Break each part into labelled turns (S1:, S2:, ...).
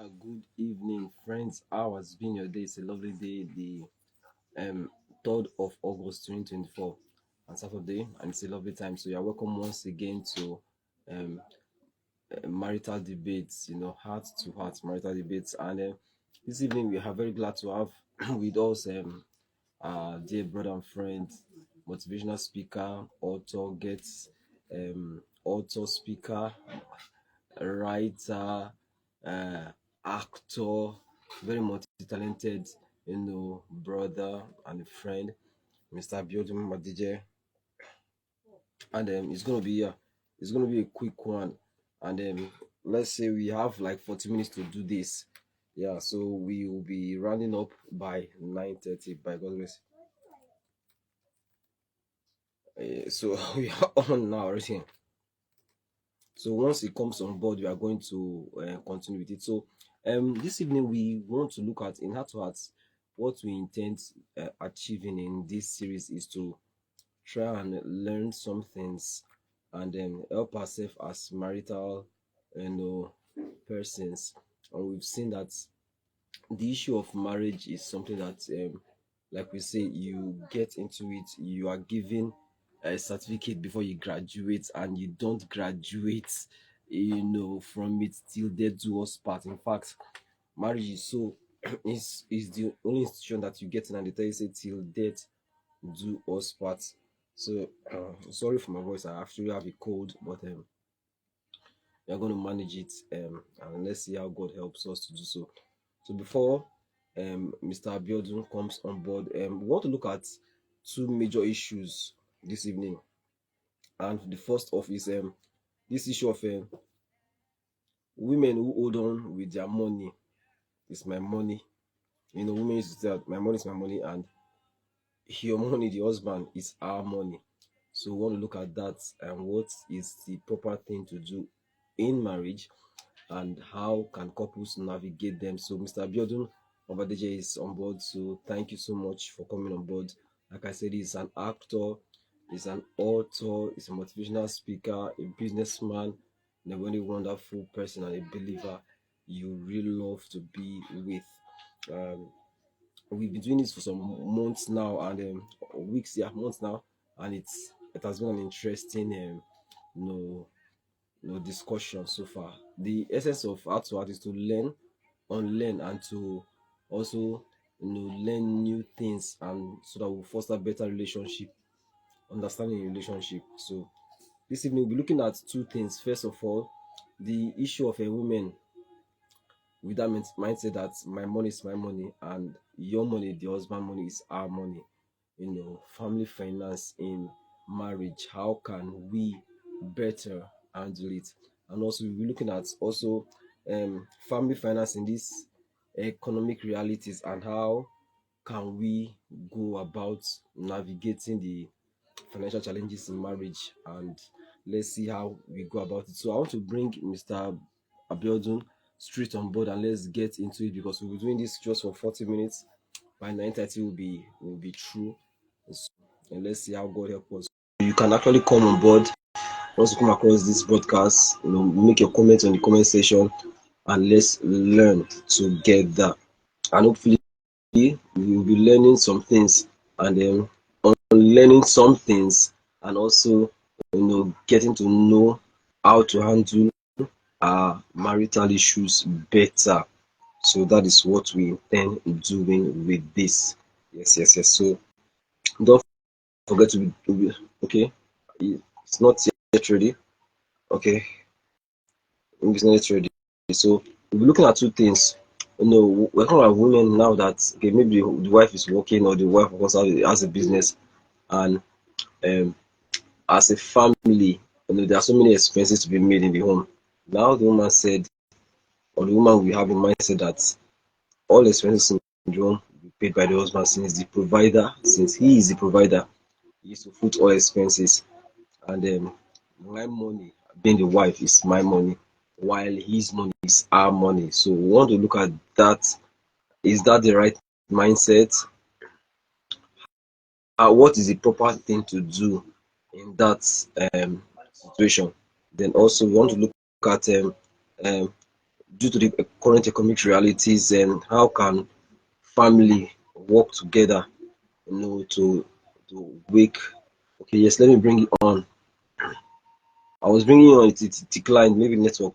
S1: Good evening, friends. How has been your day? It's a lovely day, the 3rd of August 2024, and Saturday, and it's a lovely time. So, you're welcome once again to um, marital debates, heart to heart marital debates. And this evening, we are very glad to have with us our dear brother and friend, motivational speaker, author, speaker, writer, uh, actor, very multi-talented, brother and a friend, Mr. Abiodun Madije. And it's gonna be a quick one. And let's say we have like 40 minutes to do this. Yeah, so we will be rounding up by 9:30 by God's grace. So we are on now already. So once it comes on board, we are going to continue with it. So this evening we want to look at in heart to heart what we intend achieving in this series is to try and learn some things and help ourselves as marital persons. And we've seen that the issue of marriage is something that like we say, you get into it, you are given a certificate before you graduate, and you don't graduate from it till death do us part. In fact, marriage is so is the only institution that you get in, and they tell you say till death do us part. So sorry for my voice, I actually have a cold, but we're going to manage it, and let's see how God helps us to do so. So before Mr. Abiodun comes on board, we want to look at two major issues this evening. And the first of is this issue of women who hold on with their money. It's my money. Women used to say that my money is my money, and your money, the husband, is our money. So we want to look at that and what is the proper thing to do in marriage, and how can couples navigate them. So Mr. Abiodun Obadeje is on board. So thank you so much for coming on board. Like I said, he's an actor, he's an author, he's a motivational speaker, a businessman, and a very wonderful person and a believer you really love to be with. Um, we've been doing this for some months now, and weeks, yeah, months now, and it has been an interesting you know discussion so far. The essence of art to art is to learn, unlearn, and to also learn new things, and so that we foster better relationship, understanding in relationship. So this evening we'll be looking at two things. First of all, the issue of a woman with that mindset that my money is my money, and your money, the husband money, is our money. Family finance in marriage. How can we better handle it? And also we'll be looking at also family finance in these economic realities, and how can we go about navigating the financial challenges in marriage, and let's see how we go about it. So I want to bring Mr. Abiodun straight on board, and let's get into it, because we'll be doing this just for 40 minutes. By 9:30 will be through. And let's see how God help us. You can actually come on board once you come across this broadcast, make your comments on the comment section, and let's learn together. And hopefully we will be learning some things, and then learning some things, and also getting to know how to handle our marital issues better. So that is what we intend doing with this. Yes. So don't forget to be okay. It's not yet ready. Okay, it's not yet ready. So we'll be looking at two things. We're talking about women now that okay, maybe the wife is working, or the wife of course has a business, and um, as a family, there are so many expenses to be made in the home. Now the woman said, or the woman will have in mindset that all expenses in the home will be paid by the husband, since the provider, since he is the provider, he is to foot all expenses, and my money, being the wife, is my money, while his money is our money. So we want to look at that. Is that the right mindset? What is the proper thing to do in that situation? Then also we want to look at due to the current economic realities, and how can family work together, to wake. Okay, yes, let me bring it on. I was bringing it on, it declined, maybe network.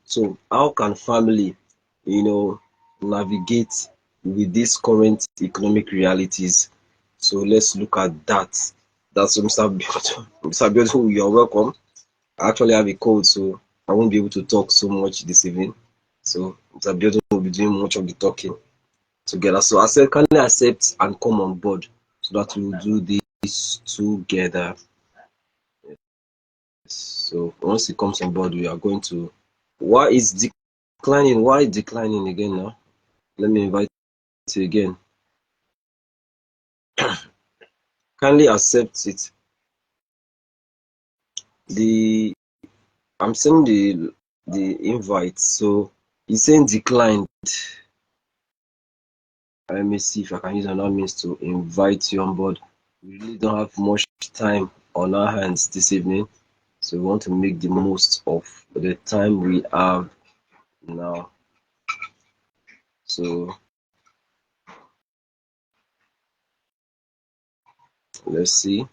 S1: So how can family, you know, navigate with these current economic realities? So let's look at that. That's Mr. Beautiful. Mr. Beautiful, you're welcome. I actually have a cold, so I won't be able to talk so much this evening. So Mr. Beautiful will be doing much of the talking together. So I said, kindly accept and come on board so that we'll do this together. So once it comes on board, we are going to. Why is declining? Why declining again now? Let me invite you again. Kindly accept it. The I'm sending the invite. So it's saying declined. Let me see if I can use another means to invite you on board. We really don't have much time on our hands this evening, so we want to make the most of the time we have now. So let's see.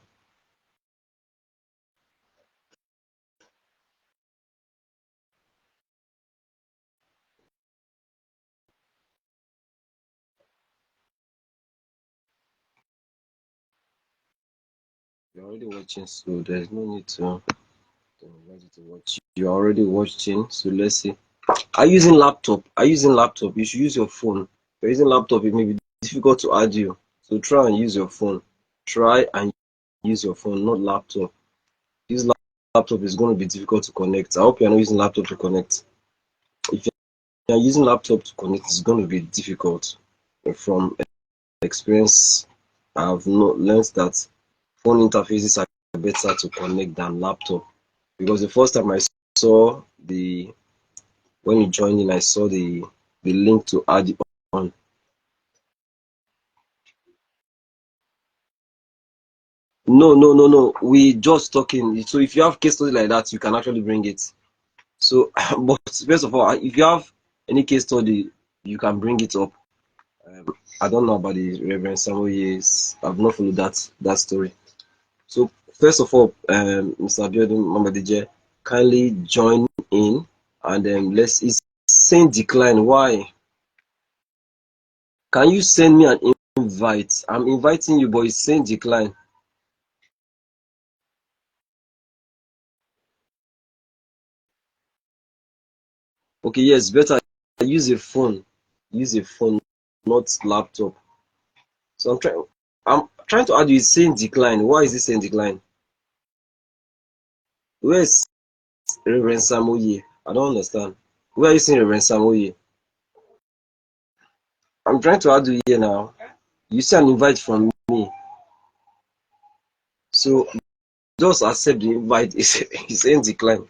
S1: You're already watching, so there's no need to invite you to watch. You're already watching, so let's see. Are you using laptop? Are you using laptop? You should use your phone. If you're using laptop, it may be difficult to add you. So try and use your phone. Try and use your phone, not laptop. Use laptop is going to be difficult to connect. I hope you're not using laptop to connect. If you're using laptop to connect, it's going to be difficult. From experience, I've learned that phone interfaces are better to connect than laptop, because the first time I saw the when you joined in, I saw the link to add it on. No, no, no, no. We just talking. So if you have case study like that, you can actually bring it. So, but first of all, if you have any case study, you can bring it up. I don't know about the Reverend Samuel Years. I've not followed that story. So first of all, Mr. Abiodun Mamadije, kindly join in, and let's. It's saying decline. Why? Can you send me an invite? I'm inviting you, but it's saying decline. Okay, yes, better use a phone. Use a phone, not laptop. So I'm trying to add you. It's saying decline. Why is it saying decline? Where's Reverend Samoye? I don't understand. Where are you seeing Reverend Samoye? I'm trying to add you here now. You see an invite from me. So just accept the invite. It's saying decline.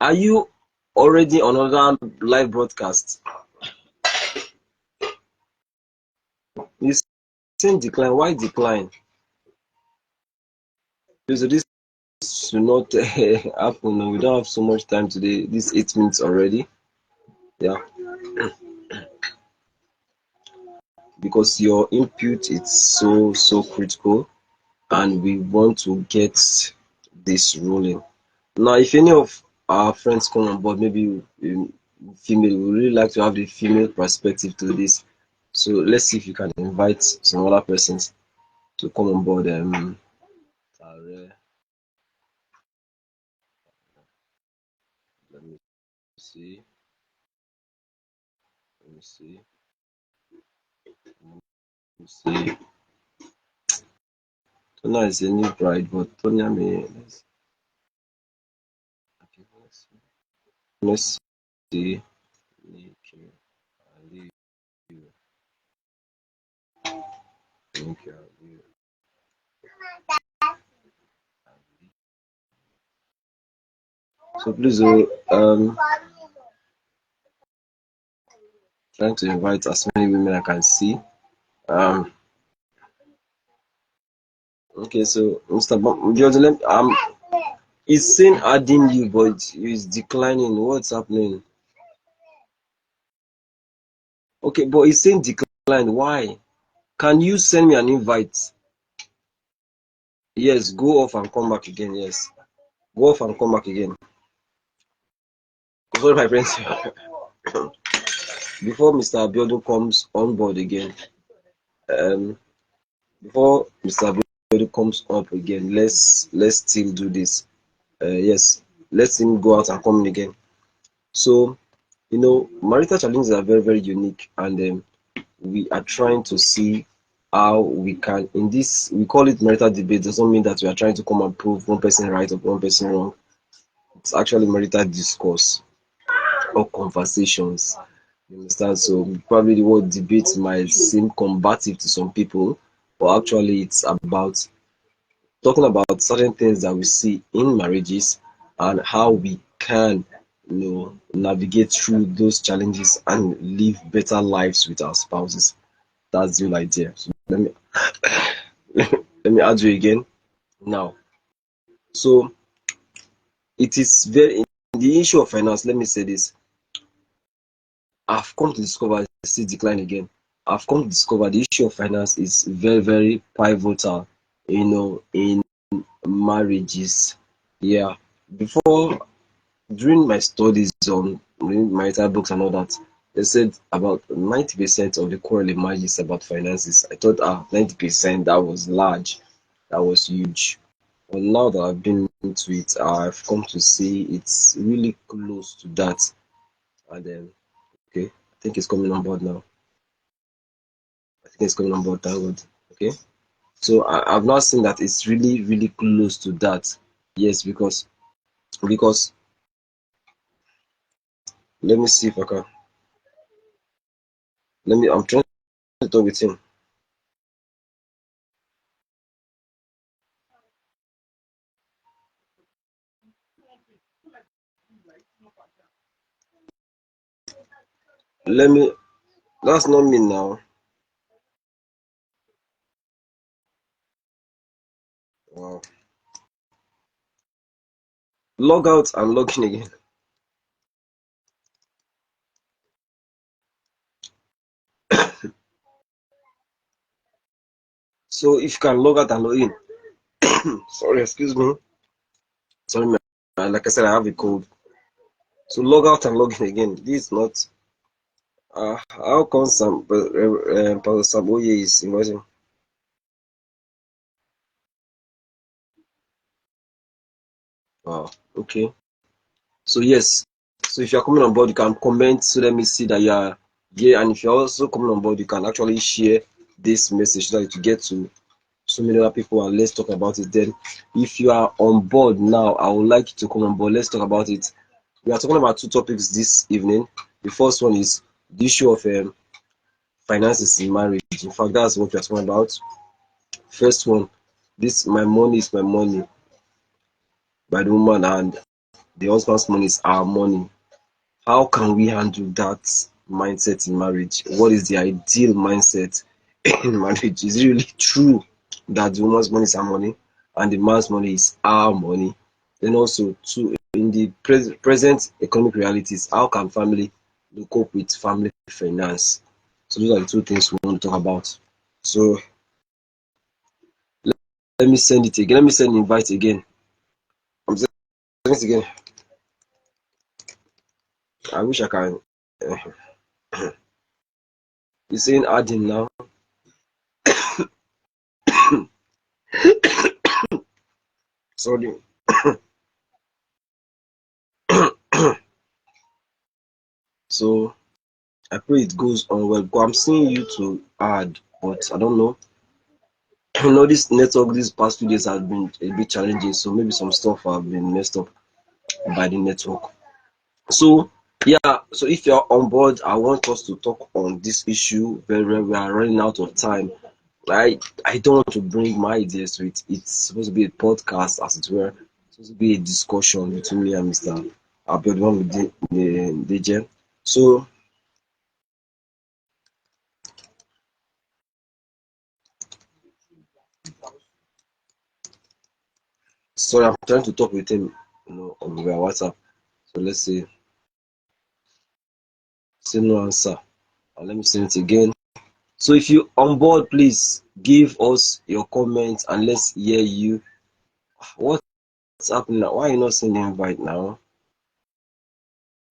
S1: Are you already on another live broadcast? It's saying decline. Why decline? So this should not happen. We don't have so much time today. This 8 minutes already. Yeah, because your input is so critical, and we want to get this rolling. Now, if any of our friends come on board, maybe female, we really like to have the female perspective to this. So let's see if you can invite some other persons to come on board. Let me see. Let me see. Let me see. Tonya is a new bride, but Tonya may. Okay, let's see. Okay, Ali, okay, Ali. So please, trying to invite as many women I can see. Um, okay, so Mr. Biodelem, It's saying adding you, but it's declining. What's happening? Okay, but it's saying decline. Why? Can you send me an invite? Yes, go off and come back again. Yes, go off and come back again. Sorry, my friends. Before Mr. Abiodun comes on board again, um, before Mr. Abiodun comes up again, let's still do this. Yes, let him go out and come in again. So, marital challenges are very, very unique, and we are trying to see how we can, in this, we call it marital debate. Doesn't mean that we are trying to come and prove one person right or one person wrong. It's actually marital discourse or conversations. You understand? So probably the word debate might seem combative to some people, but actually it's about talking about certain things that we see in marriages and how we can, navigate through those challenges and live better lives with our spouses. That's the whole idea. So let me add you again now. So it is very, in the issue of finance. Let me say this: I've come to discover, still decline again. I've come to discover the issue of finance is very, very pivotal, in marriages. Yeah. Before, during my studies on reading marital books and all that, they said about 90% of the quarrel in marriage is about finances. I thought 90%, that was large, that was huge. But now that I've been into it, I've come to see it's really close to that. And then, okay, I think it's coming on board now. I think it's coming on board, thank God. Okay. So I've now seen that it's really, really close to that. Yes, because let me see if I can. I'm trying to talk with him. Let me, that's not me now. Wow. Log out and log in again. So if you can log out and log in. Sorry, excuse me. Sorry, man. Like I said, I have a cold. So log out and log in again. This is not. How come Pastor Sam Oye is inviting? Wow. Okay. So yes. So if you're coming on board, you can comment. So let me see that you are here. And if you're also coming on board, you can actually share this message so that you get to so many other people, and let's talk about it. Then if you are on board now, I would like you to come on board. Let's talk about it. We are talking about two topics this evening. The first one is the issue of finances in marriage. In fact, that's what we are talking about. First one, this my money is my money by the woman, and the husband's money is our money. How can we handle that mindset in marriage? What is the ideal mindset in marriage? Is it really true that the woman's money is our money and the man's money is our money? Then also, too, in the present economic realities, how can family cope with family finance? So those are the two things we want to talk about. So let me send it again. Let me send the invite again. I'm sending it again. I wish I can. You're saying adding now. Sorry. So I pray it goes on well. But I'm seeing you to add, but I don't know. This network these past 2 days has been a bit challenging, so maybe some stuff have been messed up by the network. So yeah, so if you're on board, I want us to talk on this issue. We are running out of time. I don't want to bring my ideas to it. It's supposed to be a podcast, as it were. It's supposed to be a discussion between me and Mr. Abiodun with the DJ. So Sorry, I'm trying to talk with him, on via WhatsApp. So let's say no answer. And let me send it again. So if you on board, please give us your comments and let's hear you. What's happening now? Why are you not sending invite now?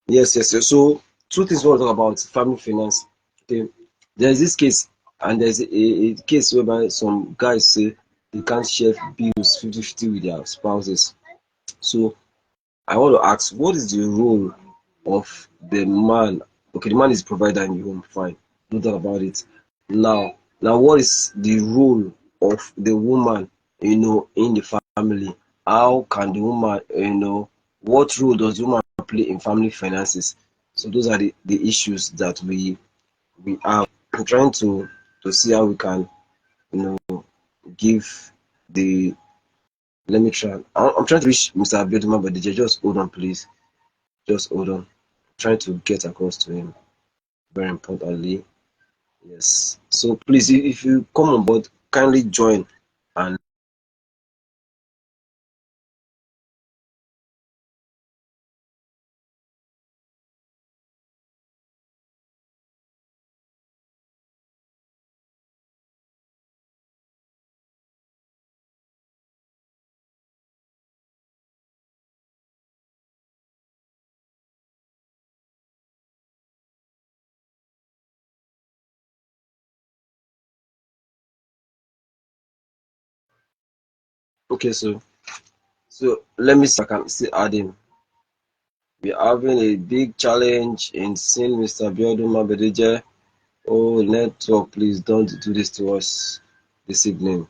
S1: Yes, yes, yes. So two things we want to talk about family finance. Okay. There's this case and there's a case whereby some guys say they can't share bills 50-50 with their spouses. So I want to ask, what is the role of the man? Okay, the man is provider in the home, fine, no doubt about it. Now, what is the role of the woman, in the family? How can the woman, what role does the woman play in family finances? So those are the issues that we are trying to see how we can, give the. Let me try. I'm trying to reach Mr. Abiodun, but DJ, just hold on, please. Just hold on. Trying to get across to him. Very importantly. Yes. So please, if you come on board, kindly join. And okay, so let me see if I can still add him. We're having a big challenge in seeing Mr. Abiodun Mabedije. Oh, network, please don't do this to us this evening.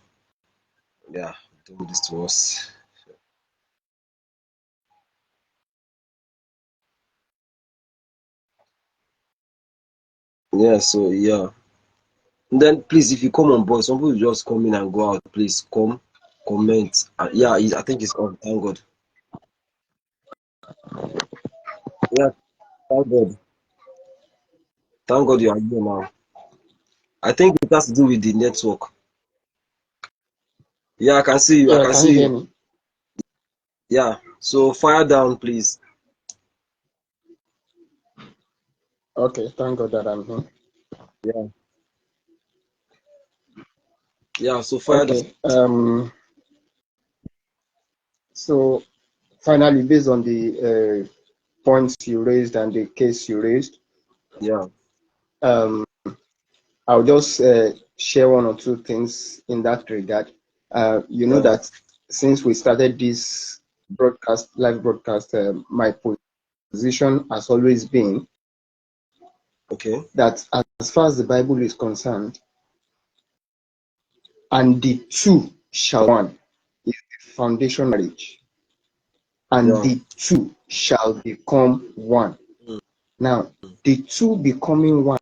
S1: Yeah, don't do this to us. Yeah, so yeah. And then please, if you come on board, some people just come in and go out. Please come, comment. Yeah, I think it's on. Thank God. Yeah, thank God. Thank God you are here now. I think it has to do with the network. Yeah, I can see you. I
S2: Yeah,
S1: can
S2: can you
S1: see
S2: hear
S1: you.
S2: me?
S1: Yeah. So fire down, please.
S2: Okay, thank God that I'm here.
S1: Yeah. Yeah. So fire down.
S2: Okay, so finally, based on the points you raised and the case you raised,
S1: Yeah.
S2: um, I'll just share one or two things in that regard. You know
S1: Yeah.
S2: that since we started this live broadcast, my position has always been
S1: Okay.
S2: that as far as the Bible is concerned, and the two shall one is the foundation of marriage, and
S1: Yeah.
S2: the two shall become one.
S1: Mm,
S2: Now, the two becoming one,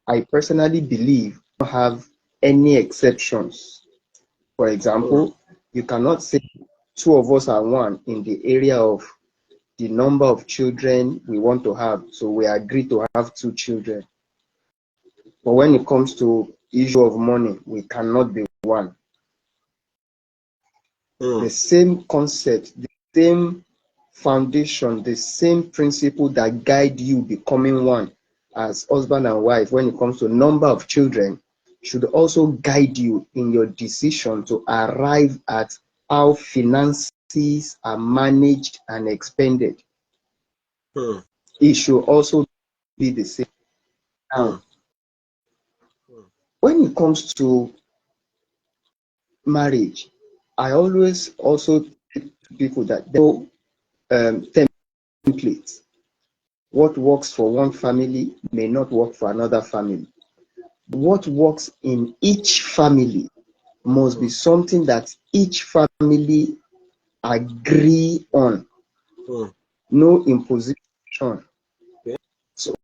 S2: I personally believe don't have any exceptions. For
S1: mm,
S2: example, you cannot say two of us are one in the area of the number of children we want to have, so we agree to have two children. But when it comes to issue of money, we cannot be one. The
S1: mm,
S2: same concept, the same foundation, the same principle that guide you becoming one as husband and wife when it comes to number of children should also guide you in your decision to arrive at how finances are managed and expended.
S1: mm,
S2: It should also be the same.
S1: mm,
S2: Now, when it comes to marriage, I always also tell people that there are templates. What works for one family may not work for another family. What works in each family must be
S1: mm,
S2: something that each family agree on.
S1: mm.
S2: No imposition.
S1: Okay.
S2: So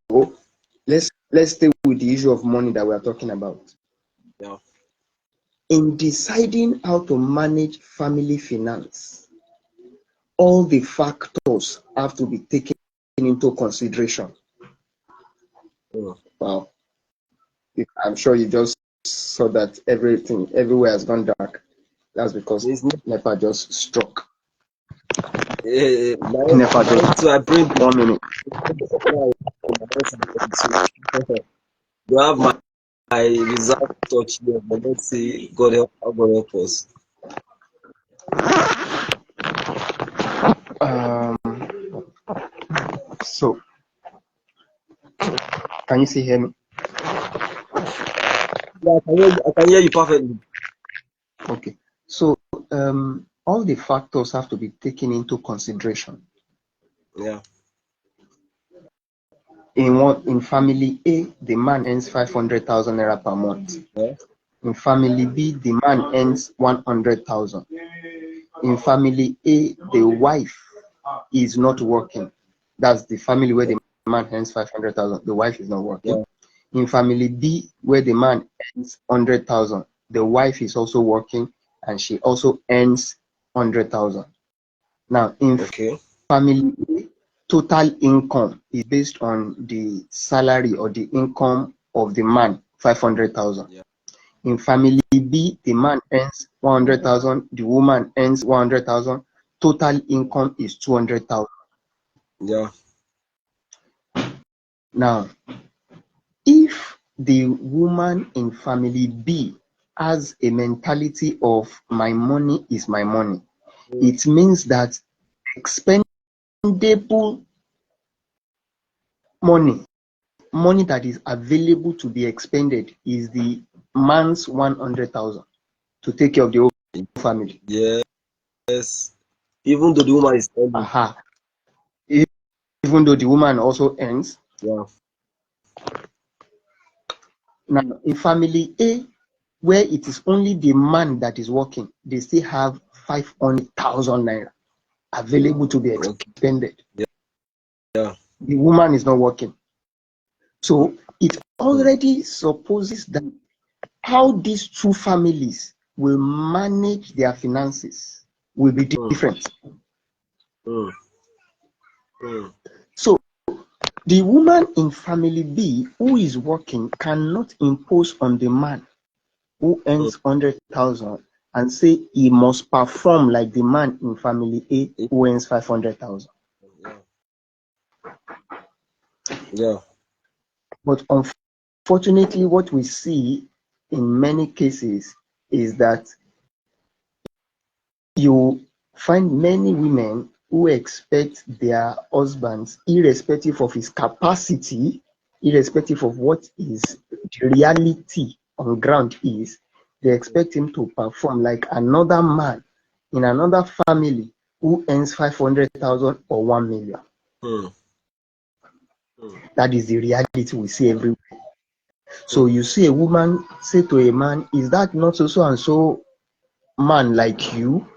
S2: let's stay with the issue of money that we are talking about.
S1: Yeah.
S2: In deciding how to manage family finance, all the factors have to be taken into consideration.
S1: Mm,
S2: Wow. I'm sure you just saw that everything everywhere has gone dark. That's because
S1: It's
S2: NEPA just struck. NEPA
S1: my own
S2: just
S1: too. I bring
S2: 1 minute.
S1: you have my reserve touch here, but let's see. God help us.
S2: Um, so can you still hear me?
S1: Yeah, I can hear you perfectly.
S2: Okay. So all the factors have to be taken into consideration.
S1: Yeah.
S2: In family A, the man earns 500,000 naira per month.
S1: Yeah.
S2: In family B, the man earns 100,000. In family A, the wife is not working. That's the family where the man earns 500,000. The wife is not working.
S1: Yeah.
S2: In family B, where the man earns 100,000, the wife is also working and she also earns 100,000. Now, in
S1: Okay.
S2: family A, total income is based on the salary or the income of the man, 500,000.
S1: Yeah.
S2: In family B, the man earns 100,000, the woman earns 100,000. Total income is 200,000.
S1: Yeah.
S2: Now, if the woman in family B has a mentality of my money is my money, it means that expendable money that is available to be expended is the man's 100,000 to take care of the whole family.
S1: Yes. Even though the woman is earning.
S2: Aha. Even though the woman also earns.
S1: Yeah.
S2: Now, in family A, where it is only the man that is working, they still have 500,000 naira available to be
S1: Okay.
S2: expended.
S1: Yeah.
S2: The woman is not working. So it
S1: Mm.
S2: already supposes that how these two families will manage their finances will be
S1: Mm.
S2: different.
S1: Mm. Mm.
S2: So the woman in family B who is working cannot impose on the man who
S1: Mm.
S2: earns 100,000 and say he must perform like the man in family A who earns 500,000.
S1: Yeah. Yeah.
S2: But unfortunately, what we see in many cases is that you find many women who expect their husbands, irrespective of his capacity, irrespective of what is the reality on ground is, they expect him to perform like another man in another family who earns 500,000 or 1 million.
S1: Mm. Mm.
S2: That is the reality we see everywhere. So
S1: Mm.
S2: you see a woman say to a man, is that not so and so man like you?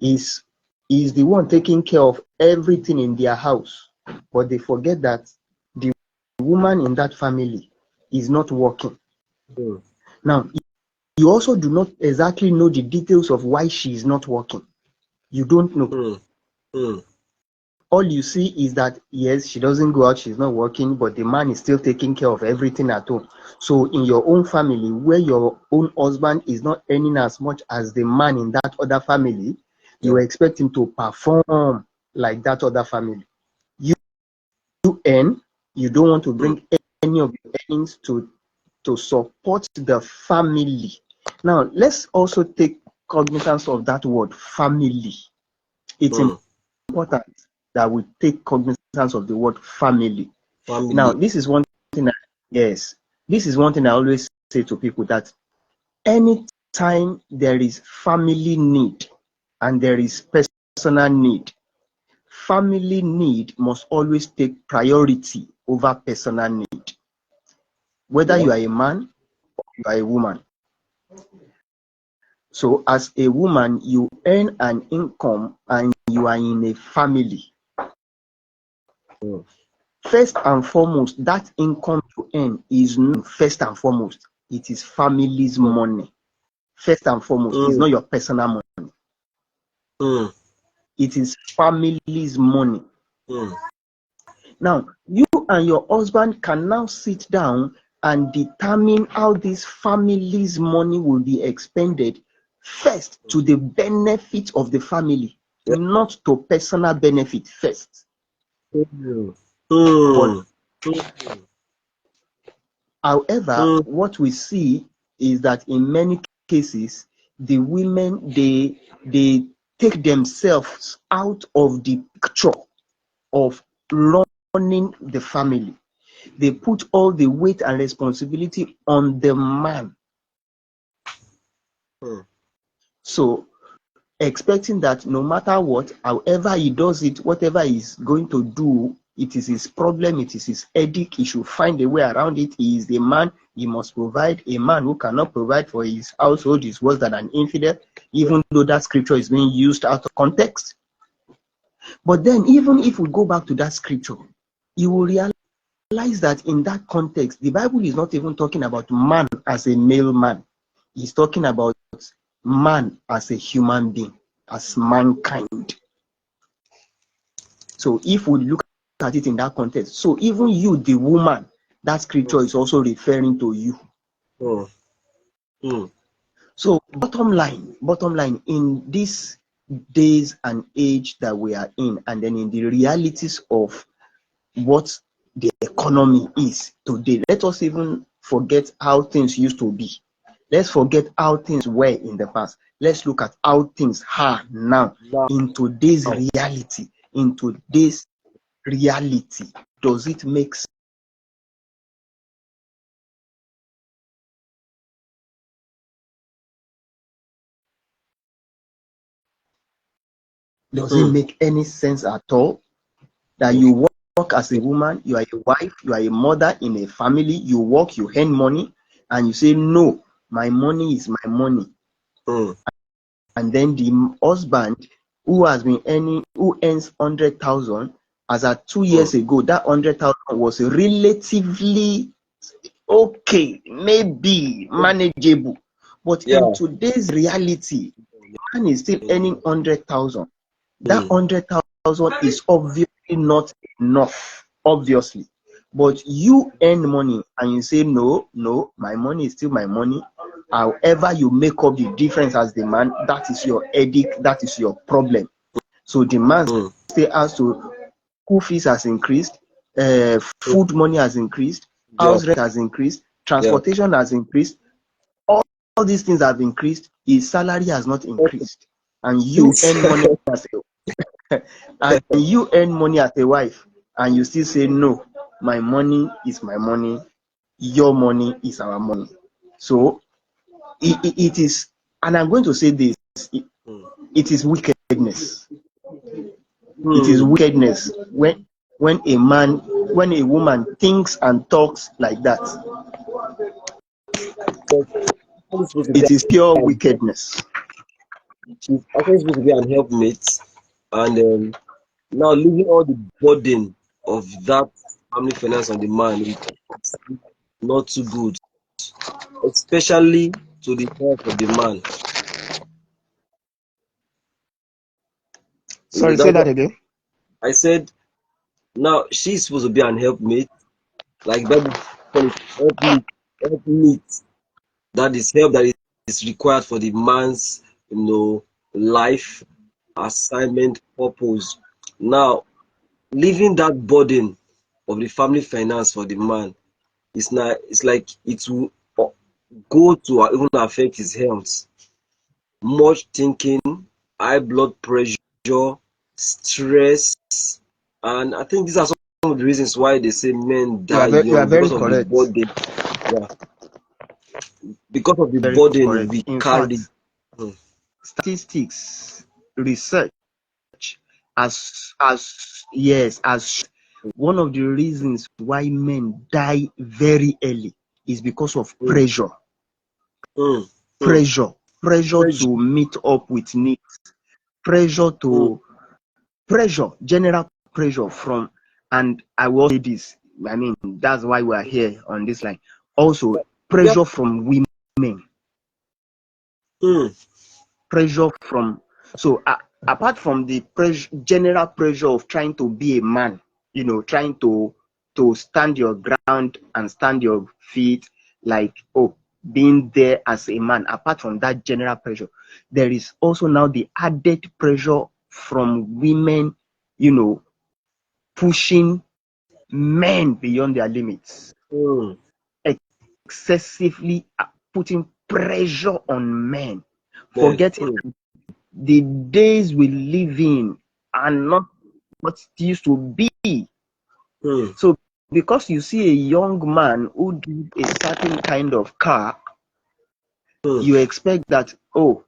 S2: Is the one taking care of everything in their house, but they forget that the woman in that family is not working.
S1: Mm.
S2: Now, you also do not exactly know the details of why she is not working. You don't know.
S1: Mm. Mm.
S2: All you see is that yes, she doesn't go out, she's not working, but the man is still taking care of everything at home. So in your own family, where your own husband is not earning as much as the man in that other family, you
S1: Yeah.
S2: expect him to perform like that other family. You earn, you don't want to
S1: Mm.
S2: bring any of your earnings to support the family. Now, let's also take cognizance of that word family. It's
S1: Mm.
S2: important that we take cognizance of the word family. Now,
S1: Family.
S2: this is one thing that, yes, this is one thing I always say to people, that anytime there is family need and there is personal need, family need must always take priority over personal need. Whether
S1: Yeah.
S2: you are a man or you are a woman. So as a woman, you earn an income and you are in a family.
S1: Mm.
S2: First and foremost, that income you earn is not first and foremost. It is family's
S1: Mm.
S2: money. First and foremost, it's
S1: Mm.
S2: not your personal money.
S1: Mm.
S2: It is family's money.
S1: Mm.
S2: Now, you and your husband can now sit down and determine how this family's money will be expended first to the benefit of the family,
S1: Yeah.
S2: not to personal benefit first.
S1: Mm.
S2: But
S1: Mm. Mm.
S2: however,
S1: Mm.
S2: what we see is that in many cases, the women they take themselves out of the picture of running the family. They put all the weight and responsibility on the man.
S1: Mm.
S2: So expecting that no matter what, however he does it, whatever he's going to do, it is his problem, it is his headache, he should find a way around it. He is the man, he must provide. A man who cannot provide for his household is worse than an infidel, even though that scripture is being used out of context. But then, even if we go back to that scripture, you will realize that in that context, the Bible is not even talking about man as a male man. He's talking about man as a human being, as mankind. So if we look at it in that context, so even you, the woman, that scripture is also referring to you.
S1: Mm. Mm.
S2: So bottom line, in these days and age that we are in, and then in the realities of what the economy is today, let us even forget how things used to be. Let's forget how things were in the past. Let's look at how things are now
S1: Now,
S2: in today's reality. In today's reality, does it make sense? Does it
S1: mm.
S2: make any sense at all that
S1: Mm.
S2: you work as a woman, you are a wife, you are a mother in a family, you work, you earn money, and you say, no, my money is my money.
S1: Mm.
S2: And then the husband who has been earning, who earns 100,000, as at 2 years
S1: Mm.
S2: ago, that 100,000 was relatively okay, maybe manageable. But in
S1: Yeah.
S2: today's reality, man is still earning 100,000. That
S1: Mm.
S2: 100,000 is obviously not enough, obviously. But you earn money and you say, no, no, my money is still my money. However, you make up the difference as the man, that is your headache, that is your problem. So the man
S1: Mm.
S2: still has to, school fees has increased,
S1: Mm.
S2: food money has increased,
S1: Yeah.
S2: house rent has increased,
S1: Yeah.
S2: transportation has increased, all these things have increased, his salary has not increased. And you earn money as a and you earn money as a wife, and you still say no, my money is my money, your money is our money. So it is, and I'm going to say this,
S1: Mm.
S2: it is wickedness. It is
S1: Mm.
S2: wickedness when when a woman thinks and talks like that.
S1: But actually supposed to be
S2: It is pure
S1: an help.
S2: wickedness.
S1: She's actually supposed to be an helpmate, and now leaving all the burden of that family finance on the man is not too good, especially to the health of the man.
S2: Sorry, say
S1: That's
S2: that
S1: what
S2: again.
S1: I said. Now she's supposed to be an helpmate, like Bible call it helpmeet. That is help that is required for the man's, life, assignment, purpose. Now, leaving that burden of the family finance for the man, it's like it will go to even affect his health. Much thinking, high blood pressure, stress, and I think these are some of the reasons why they say men die
S2: You are
S1: young
S2: very
S1: because of the
S2: correct.
S1: burden. Yeah, because of the
S2: Very
S1: burden
S2: correct.
S1: we
S2: In
S1: carry.
S2: fact, statistics, research, as yes, as one of the reasons why men die very early is because of
S1: Mm, mm, mm.
S2: pressure, pressure
S1: Pressure.
S2: to meet up with needs, pressure
S1: Mm,
S2: to pressure, general pressure from, and I will say this. I mean, that's why we are here on this line. Also,
S1: yeah.
S2: pressure from women,
S1: Mm,
S2: pressure from, so apart from the pressure, general pressure of trying to be a man, trying to stand your ground and stand your feet, like, oh, being there as a man, apart from that general pressure, there is also now the added pressure from women, pushing men beyond their limits, excessively putting pressure on men, forgetting the days we live in are not what it used to be. So because you see a young man who drives a certain kind of car, you expect that, oh,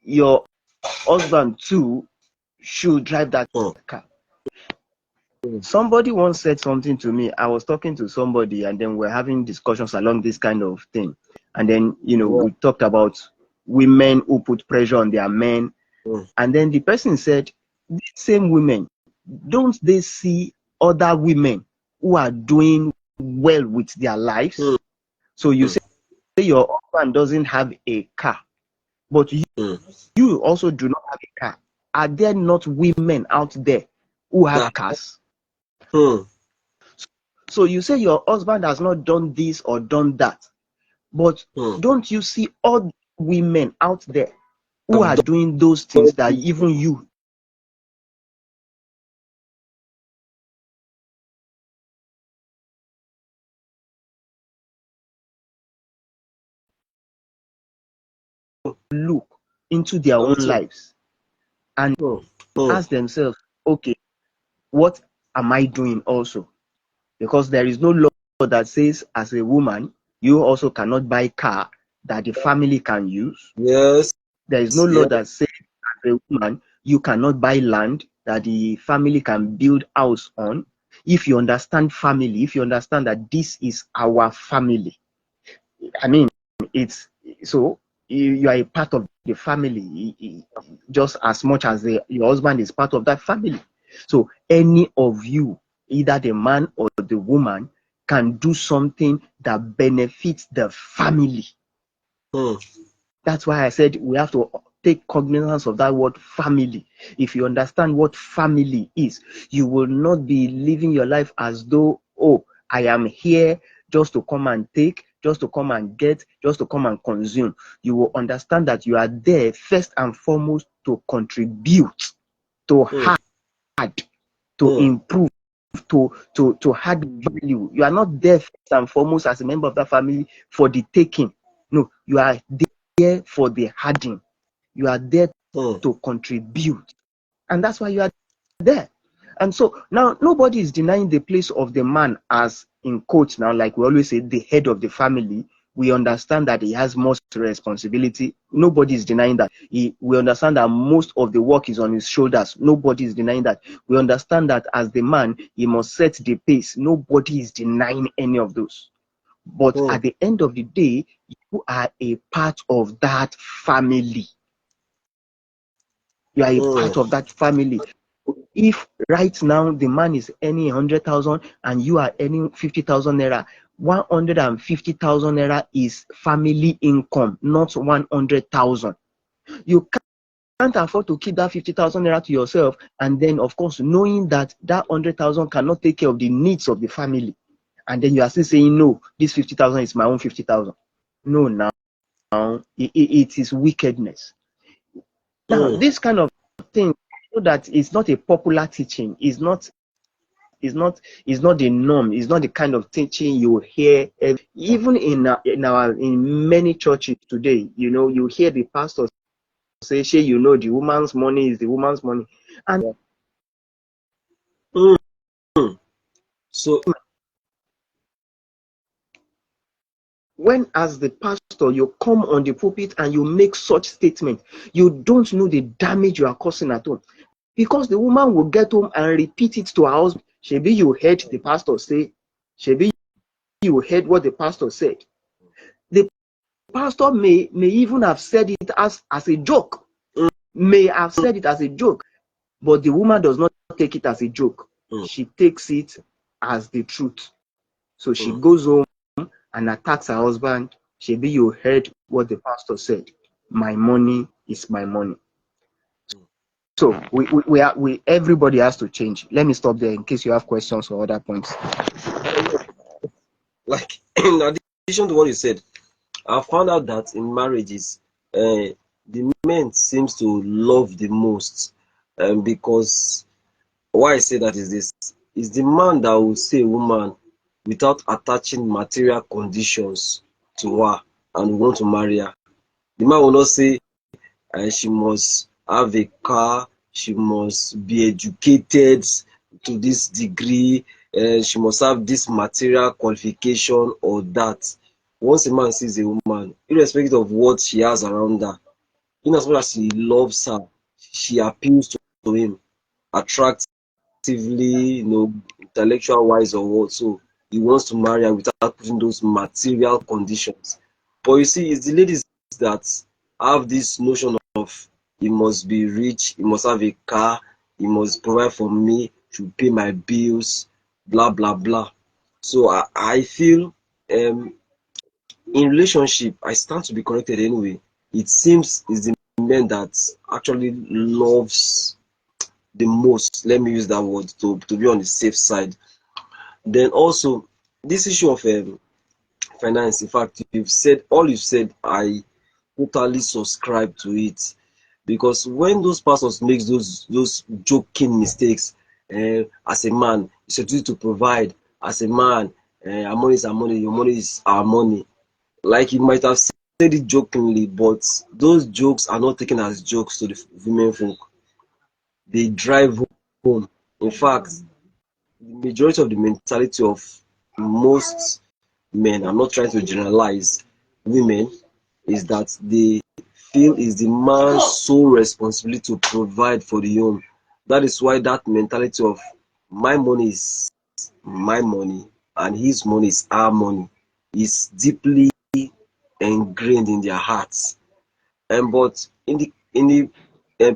S2: your husband too should drive that car. Somebody once said something to me. I was talking to somebody, and then we're having discussions along this kind of thing. And then, we talked about women who put pressure on their men. And then the person said, these same women, don't they see other women who are doing well with their lives? So you say your husband doesn't have a car, but you also do not have a car. Are there not women out there who have cars? So you say your husband has not done this or done that, but don't you see other women out there who are doing those things that even you look into their own lives and ask themselves, okay, what am I doing also? Because there is no law that says as a woman, you also cannot buy car that the family can use.
S1: Yes.
S2: There is no law that says as a woman, you cannot buy land that the family can build house on. If you understand family, if you understand that this is our family, I mean, it's so you are a part of the family just as much as your husband is part of that family. So any of you, either the man or the woman, can do something that benefits the family. That's why I said we have to take cognizance of that word family. If you understand what family is, you will not be living your life as though, oh, I am here just to come and take, just to come and get, just to come and consume. You will understand that you are there first and foremost to contribute, to add, to improve, to add value. You are not there first and foremost as a member of that family for the taking. No, you are there for the adding. You are there to contribute. And that's why you are there. And so now nobody is denying the place of the man as, in quotes now, like we always say, the head of the family. We understand that he has most responsibility. Nobody is denying that. We understand that most of the work is on his shoulders. Nobody is denying that. We understand that as the man, he must set the pace. Nobody is denying any of those. But at the end of the day, you are a part of that family. You are a part of that family. If right now the man is earning 100,000 and you are earning 50,000 naira, 150,000 naira is family income, not 100,000. You can't afford to keep that 50,000 naira to yourself, and then of course knowing that that 100,000 cannot take care of the needs of the family, and then you are still saying, no, this 50,000 is my own 50,000. No, now it is wickedness. Now this kind of thing, so that it's not a popular teaching, is not the norm, it's not the kind of teaching you hear even in many churches today. You hear the pastor say, "Shay, the woman's money is the woman's money," and
S1: So
S2: when as the pastor you come on the pulpit and you make such statement, you don't know the damage you are causing at home, because the woman will get home and repeat it to her husband. Shebi, you heard the pastor say, shebi, you heard what the pastor said. The pastor may even have said it as a joke, may have said it as a joke, but the woman does not take it as a joke. She takes it as the truth. So she goes home and attacks her husband. Shebi, you heard what the pastor said. My money is my money. So we everybody has to change. Let me stop there in case you have questions or other points.
S1: like in addition to what you said, I found out that in marriages, the men seems to love the most, because why I say that is this: is the man that will see a woman without attaching material conditions to her and want to marry her. The man will not say she must have a car, she must be educated to this degree, she must have this material qualification or that. Once a man sees a woman, irrespective of what she has around her, in as much as he loves her, she appeals to him attractively, intellectual wise or what. So he wants to marry her without putting those material conditions. But you see, it's the ladies that have this notion of he must be rich, he must have a car, he must provide for me, to pay my bills, blah blah blah. So I feel, um in relationship, I stand to be corrected anyway. It seems it's the men that actually loves the most. Let me use that word to be on the safe side. Then also this issue of finance. In fact, you've said all you've said. I totally subscribe to it, because when those pastors make those joking mistakes, as a man, it's your duty to provide. As a man, our money is our money, your money is our money. Like you might have said it jokingly, but those jokes are not taken as jokes to the women folk. They drive home. In fact, the majority of the mentality of most men, I'm not trying to generalize women, is that they feel is the man's sole responsibility to provide for the home. That is why that mentality of my money is my money and his money is our money is deeply ingrained in their hearts. And but in the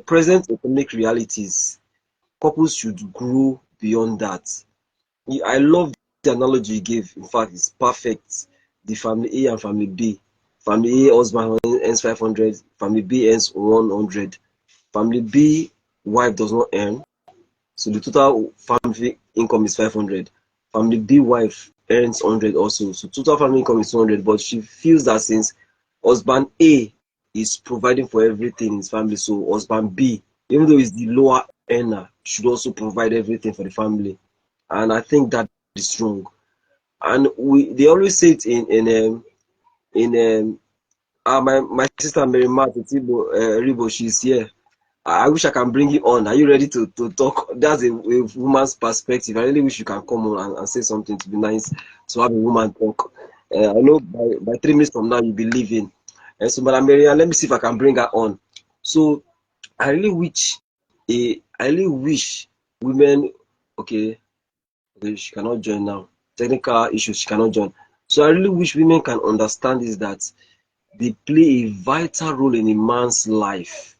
S1: present economic realities, couples should grow beyond that. I love the analogy you gave. In fact, it's perfect. The family A and family B. Family A husband earns 500, family B earns 100. Family B wife does not earn, so the total family income is 500. Family B wife earns 100 also, so total family income is 200. But she feels that since husband A is providing for everything in his family, so husband B, even though he's the lower earner, should also provide everything for the family. And I think that is wrong. And they always say it in my sister Mary Ribo, she's here. I wish I can bring you on. Are you ready to talk? That's a woman's perspective. I really wish you can come on and say something to be nice to have a woman talk. I know by 3 minutes from now you'll be leaving. So, Madam Marian, let me see if I can bring her on. So, I really wish I really wish women. Okay, okay, she cannot join now. Technical issues, she cannot join. So, I really wish women can understand is that they play a vital role in a man's life,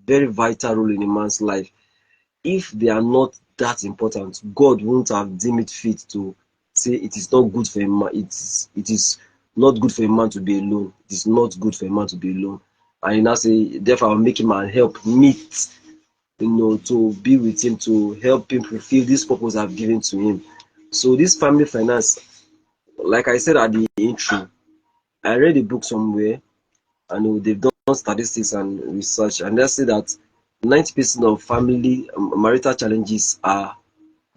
S1: very vital role in a man's life. If they are not that important, God won't have deemed it fit to say it is not good for a man. It is not good for a man to be alone. It is not good for a man to be alone. And you now say, therefore, I'll make him and help meet, to be with him, to help him fulfill this purpose I've given to him. So this family finance, like I said at the intro, I read a book somewhere, and they've done statistics and research, and they say that 90% of family marital challenges are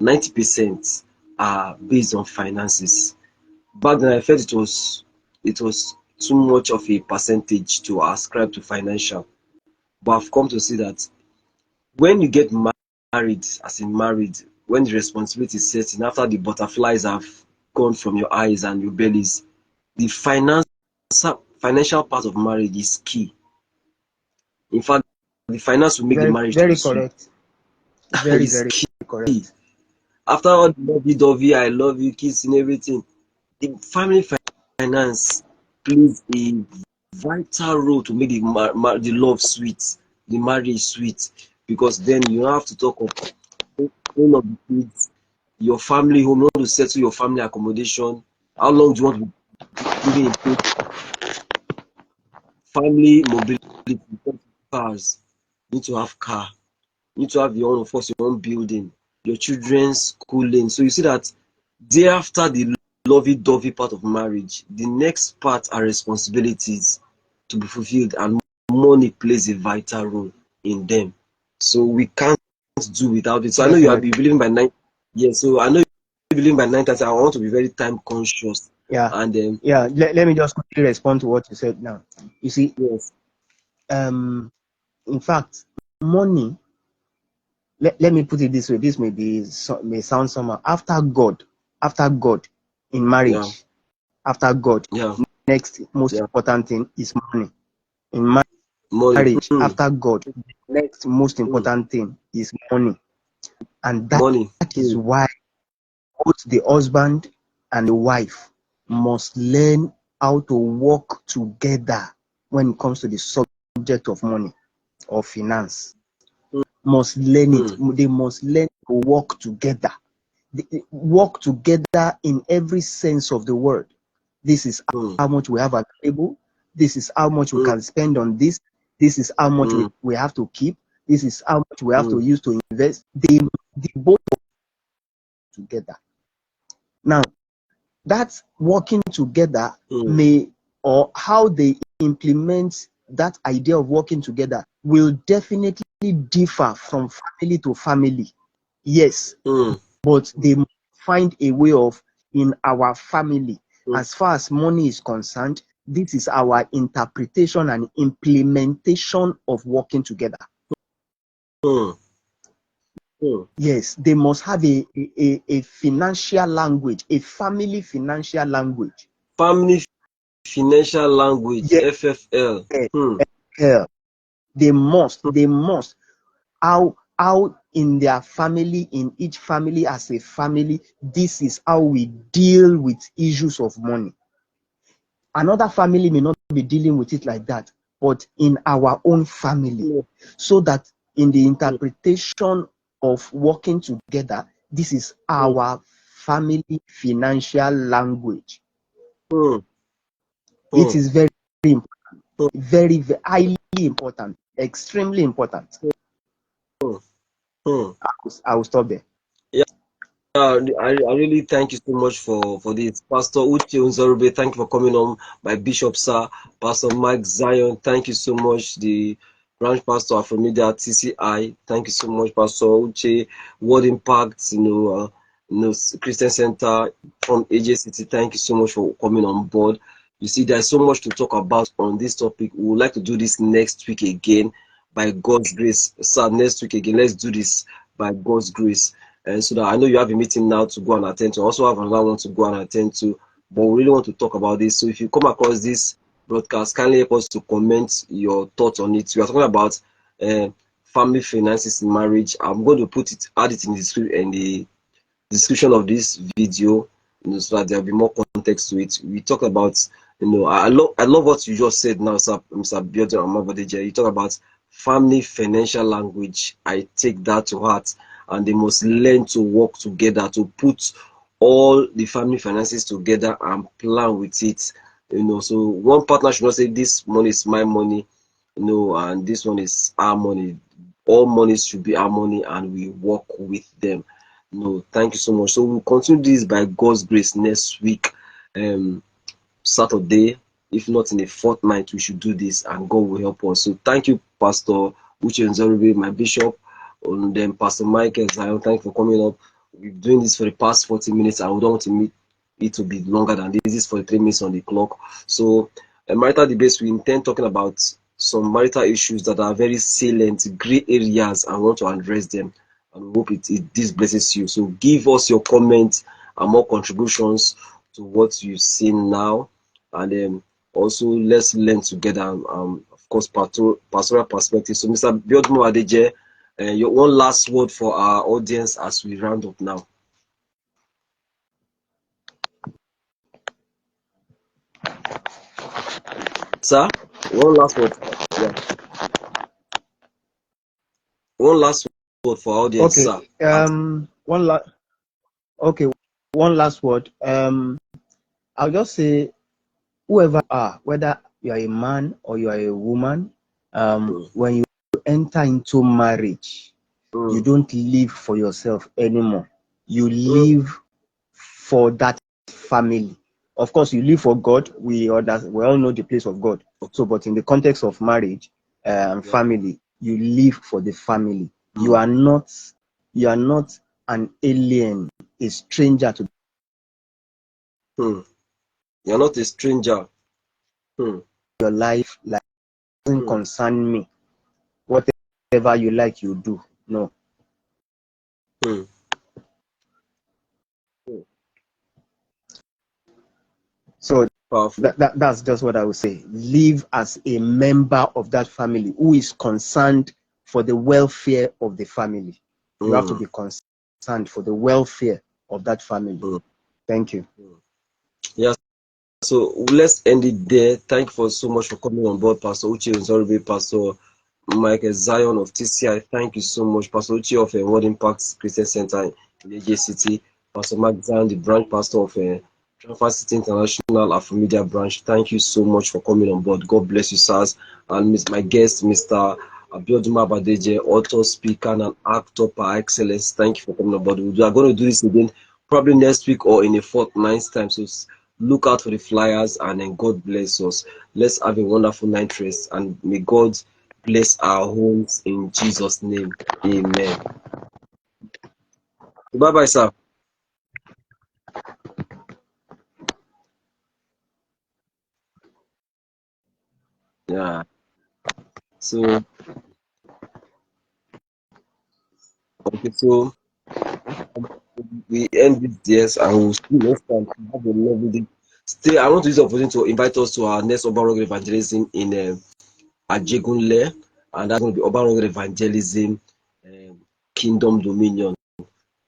S1: 90% are based on finances. Back then I felt it was too much of a percentage to ascribe to financial, but I've come to see that when you get married, as in married, when the responsibility is set in, after the butterflies have gone from your eyes and your bellies, the financial part of marriage is key. In fact, the finance will make the
S2: Very,
S1: marriage to be
S2: very
S1: sweet.
S2: correct. Very,
S1: It's
S2: very
S1: key.
S2: correct.
S1: After all the lovey-dovey, I love you, kiss and everything, the family finance plays a vital role to make the love sweet, the marriage sweet, because then you don't have to talk of all of the kids, your family home, you want to settle your family accommodation, how long do you want to be living in family mobility, cars, you need to have car, you need to have your own, of course, your own building, your children's schooling. So you see that day after the lovey-dovey part of marriage. The next part are responsibilities to be fulfilled, and money plays a vital role in them. So we can't do without it. So I know you
S2: Definitely.
S1: believing by 9. Yeah, so I know you believing by 9:30. I want to be very time conscious.
S2: Yeah.
S1: And
S2: Yeah. Let me just quickly respond to what you said now. You see,
S1: yes,
S2: in fact, money, let me put it this way. This may sound somehow. After God in
S1: yeah,
S2: marriage, after God,
S1: yeah,
S2: next most
S1: yeah,
S2: important thing is money. In
S1: money,
S2: marriage, after God, the next most
S1: mm,
S2: important thing is money. And that
S1: money,
S2: is why both the husband and the wife must learn how to work together when it comes to the subject of money or finance. Must learn it.
S1: mm,
S2: They must learn to work together. They work together in every sense of the word. This is
S1: mm,
S2: how much we have available. This is how much we
S1: mm,
S2: can spend on this. This is how much
S1: mm,
S2: we have to keep. This is how much we have to
S1: mm,
S2: use to invest. They both work together. Now, that working together
S1: mm,
S2: may, or how they implement that idea of working together will definitely differ from family to family. Yes,
S1: mm,
S2: but they find a way of, in our family,
S1: mm,
S2: as far as money is concerned, this is our interpretation and implementation of working together.
S1: mm, mm.
S2: Yes, they must have a financial language, a family financial language.
S1: Family financial language,
S2: Yes,
S1: FFL.
S2: yeah. They must how in their family, in each family as a family, this is how we deal with issues of money. Another family may not be dealing with it like that, but in our own family,
S1: Mm,
S2: so that in the
S1: mm,
S2: interpretation of working together, this is
S1: mm,
S2: our family financial language.
S1: mm,
S2: It
S1: mm,
S2: is very important,
S1: mm,
S2: very highly important, extremely important.
S1: mm, mm.
S2: I will stop there.
S1: Yeah, I really thank you so much for this. Pastor Uche Unzorube, thank you for coming on. My Bishop, sir. Pastor Mike Zion, thank you so much. The branch pastor from Media TCI, thank you so much. Pastor Uche, Word Impact, Christian Center from AJCT, thank you so much for coming on board. You see, there's so much to talk about on this topic. We would like to do this next week again by God's grace. Sir, next week again, let's do this by God's grace. And so that I know you have a meeting now to go and attend to. I also have another one to go and attend to, but we really want to talk about this. So if you come across this broadcast, kindly help us to comment your thoughts on it. We are talking about uh, family finances in marriage. I'm going to add it in the description of this video, so that there'll be more context to it. We talk about, I love what you just said now, sir, Mr. Biodun Amabadeja. You talk about family financial language. I take that to heart, and they must learn to work together to put all the family finances together and plan with it. So one partner should not say this money is my money, and this one is our money. All monies should be our money, and we work with them. No, thank you so much. So we'll continue this by God's grace next week, Saturday. If not in a fortnight, we should do this, and God will help us. So thank you, Pastor Uche Nzorube, my bishop, and then Pastor Michael Zion. Thank you for coming up. We've been doing this for the past 40 minutes. I don't want to meet it to be longer than this. This is 43 minutes on the clock. So, marital debates, we intend talking about some marital issues that are very salient, gray areas, and want to address them. And we hope this blesses you. So give us your comments and more contributions to what you've seen now, and then also let's learn together. Of course, pastoral perspective. So, Mr. Biodun Adeje, your one last word for our audience as we round up now, sir. One last word. Yeah, one last word for our audience,
S2: Okay.
S1: sir. At
S2: Okay. One last word. I'll just say, whoever you are, whether you are a man or you are a woman,
S1: mm,
S2: when you enter into marriage, you
S1: mm,
S2: don't live for yourself anymore. You
S1: mm,
S2: live for that family. Of course, you live for God. We all know the place of God. So, but in the context of marriage and family, you live for the family. You are not an alien, a stranger to
S1: You're not a stranger.
S2: your life. Like, it doesn't concern me. Whatever you like, you do. No. So that's just what I would say. Live as a member of that family who is concerned for the welfare of the family. You have to be concerned for the welfare of that family. Thank you.
S1: Yes. So let's end it there. Thank you for so much for coming on board, Pastor Uche Nzorube, Pastor Michael Zion of TCI. Thank you so much, Pastor Uche of World Impact Christian Center in AJ City, Pastor Mike Zion, the branch pastor of Transfer City International Afromedia branch. Thank you so much for coming on board. God bless you, sirs. And my guest, Mr. Abiodun Abadeje, author, speaker, and actor par excellence. Thank you for coming on board. We are going to do this again probably next week or in a fortnight's time. So look out for the flyers, and then God bless us. Let's have a wonderful night rest, and may God bless our homes in Jesus' name. Amen. Bye bye, sir. Yeah. So okay, so we end this yes, and we'll see you next time. Have a lovely day. Stay. I want to use the opportunity to invite us to our next Urban Rock Evangelism in Ajegunle, and that's going to be Urban Rock Evangelism Kingdom Dominion.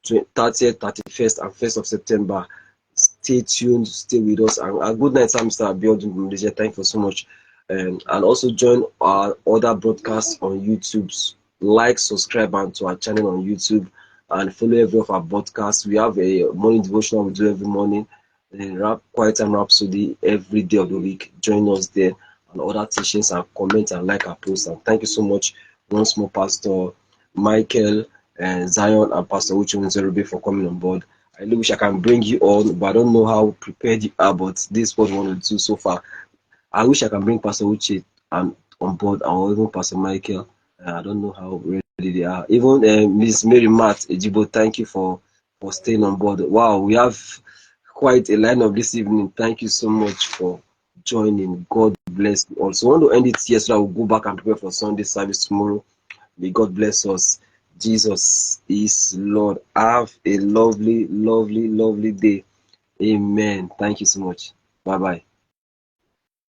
S1: 30th, 31st, and 1st of September. Stay tuned, stay with us, and a good night, Mr. Abiodun. Thank you so much. And also join our other broadcasts on YouTube. Like, subscribe, and to our channel on YouTube, and follow every of our podcasts. We have a morning devotional we do every morning, a quiet time rhapsody every day of the week. Join us there, and other teachings, and comment and like our posts. And thank you so much once more, Pastor Michael and Zion and Pastor Uche Nzorube for coming on board. I really wish I can bring you on, but I don't know how prepared you are. But this is what we want to do so far. I wish I can bring Pastor Uche on board, or even Pastor Michael. I don't know how ready they are. Even Miss Mary Matt Ejibo, thank you for staying on board. Wow, we have quite a lineup this evening. Thank you so much for joining. God bless you all. So I want to end it here so that we'll go back and prepare for Sunday service tomorrow. May God bless us. Jesus is Lord. Have a lovely, lovely, lovely day. Amen. Thank you so much. Bye bye.